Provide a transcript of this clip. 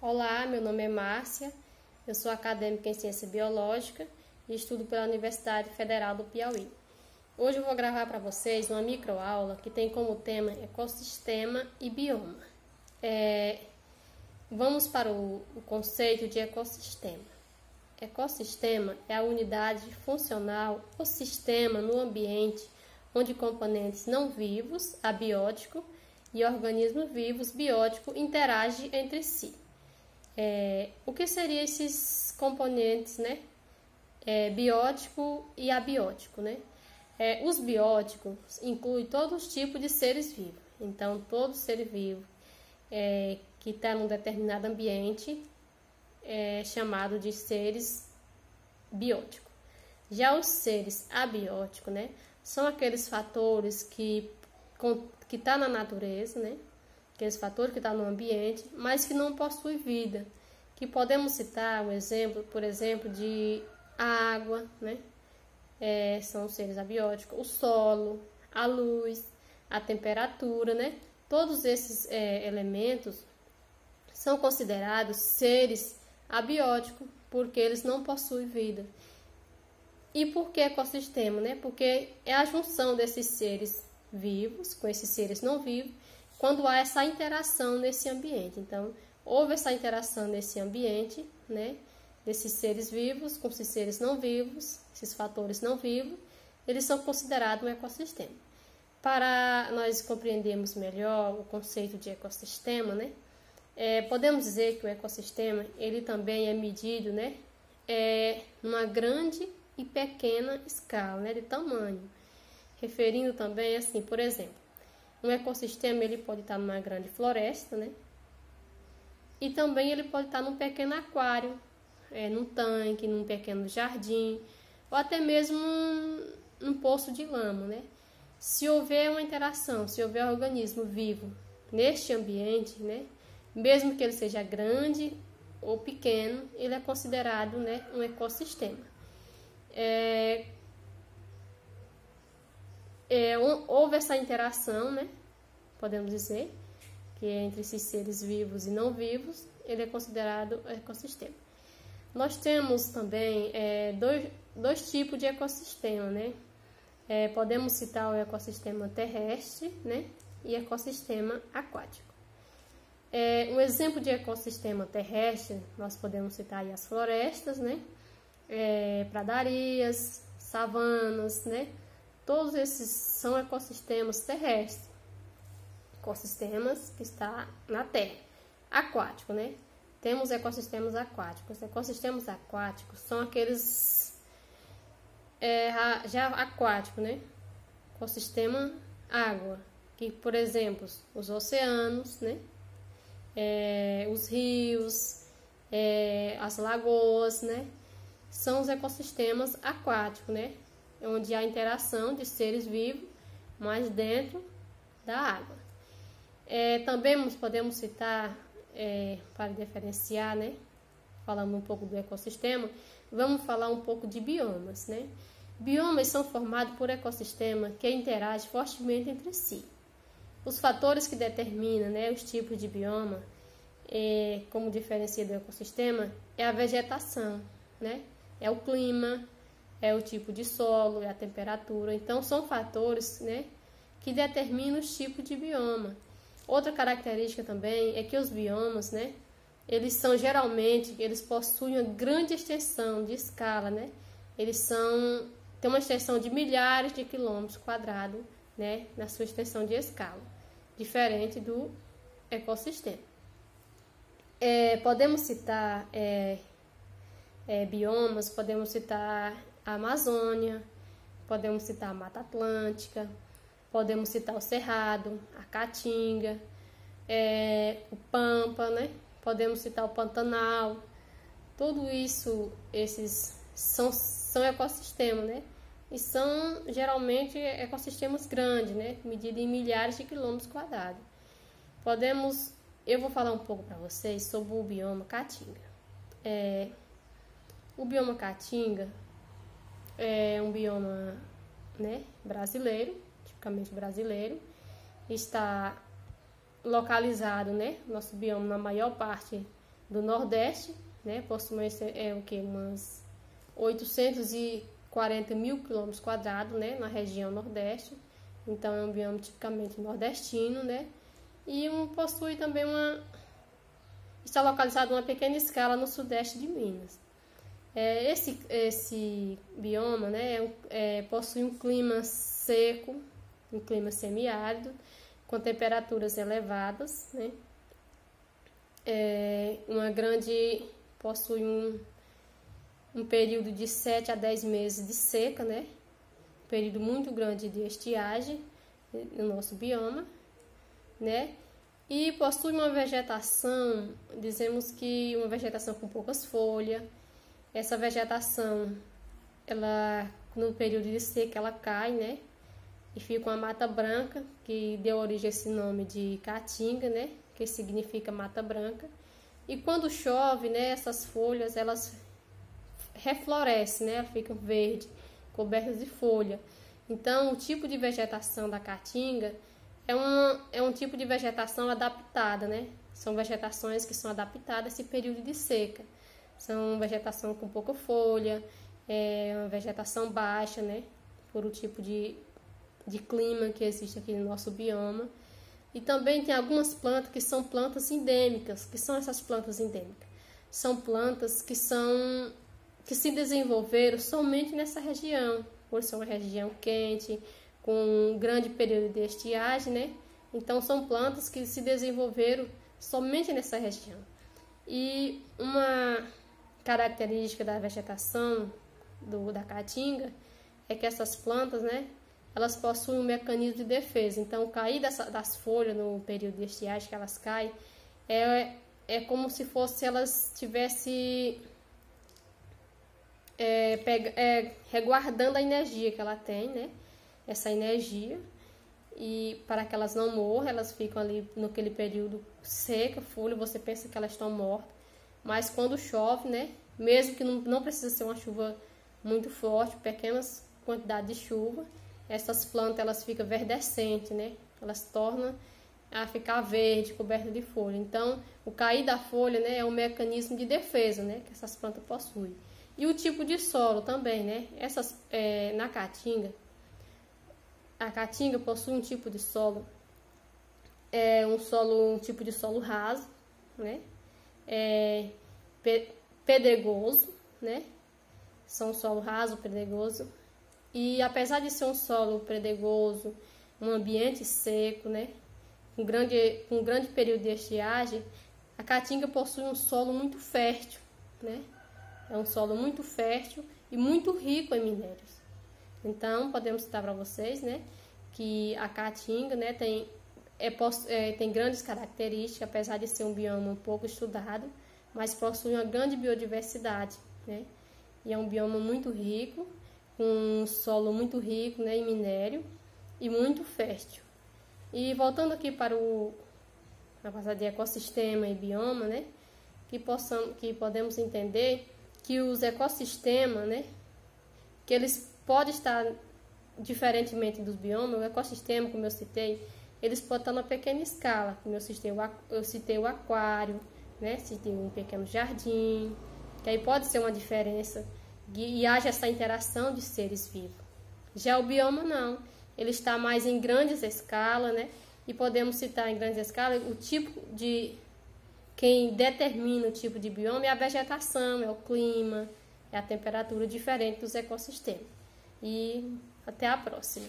Olá, meu nome é Márcia, eu sou acadêmica em Ciência Biológica e estudo pela Universidade Federal do Piauí. Hoje eu vou gravar para vocês uma microaula que tem como tema ecossistema e bioma. Vamos para o conceito de ecossistema. Ecossistema é a unidade funcional ou sistema no ambiente onde componentes não vivos, abiótico, e organismos vivos, biótico, interagem entre si. O que seriam esses componentes, né? Biótico e abiótico, né? Os bióticos incluem todos os tipos de seres vivos. Então, todo ser vivo que está num determinado ambiente é chamado de seres bióticos. Já os seres abióticos, né? São aqueles fatores que está na natureza, né? Aqueles fatores que estão no ambiente, mas que não possuem vida. Que podemos citar um exemplo, por exemplo, de água, né? São os seres abióticos, o solo, a luz, a temperatura, né? Todos esses elementos são considerados seres abióticos, porque eles não possuem vida. E por que ecossistema, né? Porque é a junção desses seres vivos com esses seres não vivos, quando há essa interação nesse ambiente. Então, houve essa interação nesse ambiente, né, desses seres vivos com esses seres não vivos, esses fatores não vivos, eles são considerados um ecossistema. Para nós compreendermos melhor o conceito de ecossistema, né, podemos dizer que o ecossistema ele também é medido, né, numa grande e pequena escala, né, de tamanho. Referindo também assim, por exemplo, um ecossistema ele pode estar numa grande floresta, né? E também ele pode estar num pequeno aquário, num tanque, num pequeno jardim, ou até mesmo num poço de lama, né? Se houver uma interação, se houver um organismo vivo neste ambiente, né? Mesmo que ele seja grande ou pequeno, ele é considerado, né, um ecossistema. Houve essa interação, né? Podemos dizer que entre esses seres vivos e não vivos, ele é considerado ecossistema. Nós temos também dois tipos de ecossistema, né? Podemos citar o ecossistema terrestre, né? E ecossistema aquático. Um exemplo de ecossistema terrestre, nós podemos citar aí as florestas, né? Pradarias, savanas, né? Todos esses são ecossistemas terrestres, ecossistemas que estão na Terra. Aquático, né? Temos ecossistemas aquáticos. Ecossistemas aquáticos são aqueles já aquático, né? Ecossistema água, que, por exemplo, os oceanos, né? Os rios, as lagoas, né? São os ecossistemas aquáticos, né? Onde há interação de seres vivos, mas dentro da água. Também podemos citar, para diferenciar, né? Falando um pouco do ecossistema, vamos falar um pouco de biomas, né? Biomas são formados por ecossistemas que interagem fortemente entre si. Os fatores que determinam, né, os tipos de bioma, como diferencia do ecossistema, é a vegetação, né? É o clima, é o tipo de solo, é a temperatura. Então, são fatores, né, que determinam os tipos de bioma. Outra característica também é que os biomas, né, eles possuem uma grande extensão de escala, né? Têm uma extensão de milhares de quilômetros quadrados, né, na sua extensão de escala, diferente do ecossistema. Podemos citar biomas, podemos citar a Amazônia, podemos citar a Mata Atlântica, podemos citar o Cerrado, a Caatinga, o Pampa, né? Podemos citar o Pantanal. Tudo isso, esses são ecossistemas, né? E são geralmente ecossistemas grandes, né? Medidos em milhares de quilômetros quadrados. Eu vou falar um pouco para vocês sobre o bioma Caatinga. O bioma Caatinga é um bioma, né, brasileiro, tipicamente brasileiro. Está localizado, né, nosso bioma na maior parte do Nordeste, né? Possui umas 840 mil quilômetros quadrados, né? Na região Nordeste. Então é um bioma tipicamente nordestino, né? E possui também está localizado em uma pequena escala no sudeste de Minas. Esse bioma, né, possui um clima seco, um clima semiárido, com temperaturas elevadas, né? Possui um período de 7 a 10 meses de seca, né? Um período muito grande de estiagem no nosso bioma, né? E possui uma vegetação, dizemos que uma vegetação com poucas folhas. Essa vegetação, no período de seca, ela cai, né? E fica uma mata branca, que deu origem a esse nome de caatinga, né? Que significa mata branca. E quando chove, né? Essas folhas, elas reflorescem, né? Elas ficam verdes, cobertas de folha. Então, o tipo de vegetação da caatinga é um tipo de vegetação adaptada, né? São vegetações que são adaptadas a esse período de seca. São vegetação com pouca folha, uma vegetação baixa, né? Por o tipo de clima que existe aqui no nosso bioma. E também tem algumas plantas que são plantas endêmicas. Que são essas plantas endêmicas? São plantas que se desenvolveram somente nessa região, por ser uma região quente, com um grande período de estiagem, né? Então são plantas que se desenvolveram somente nessa região. E uma característica da vegetação da caatinga é que essas plantas, né, elas possuem um mecanismo de defesa. Então, o cair das folhas no período de estiagem que elas caem é como se fosse elas tivessem reguardando a energia que ela tem, né? Essa energia, e para que elas não morram, elas ficam ali naquele período seca, folha, você pensa que elas estão mortas, mas quando chove, né, mesmo que não precisa ser uma chuva muito forte, pequenas quantidades de chuva, essas plantas elas ficam verdescentes, né, elas tornam a ficar verde, coberta de folha. Então, o cair da folha, né, é um mecanismo de defesa, né, que essas plantas possuem. E o tipo de solo também, né, na caatinga, a caatinga possui um tipo de solo, um tipo de solo raso, né? Pedregoso, né? São solo raso, pedregoso. E apesar de ser um solo pedregoso, um ambiente seco, né? Com grande período de estiagem, a caatinga possui um solo muito fértil, né? É um solo muito fértil e muito rico em minérios. Então, podemos citar para vocês, né, que a caatinga, né, tem grandes características, apesar de ser um bioma um pouco estudado, mas possui uma grande biodiversidade, né, e é um bioma muito rico, com um solo muito rico, né, em minério e muito fértil. E voltando aqui para a parte de ecossistema e bioma, né, que podemos entender que os ecossistemas, né, que eles podem estar diferentemente dos biomas. O ecossistema, como eu citei, eles podem estar numa pequena escala, como eu citei o aquário, né? Citei um pequeno jardim, que aí pode ser uma diferença e haja essa interação de seres vivos. Já o bioma não, ele está mais em grandes escalas, né? E podemos citar em grandes escalas o tipo de... Quem determina o tipo de bioma é a vegetação, é o clima, é a temperatura diferente dos ecossistemas. E até a próxima.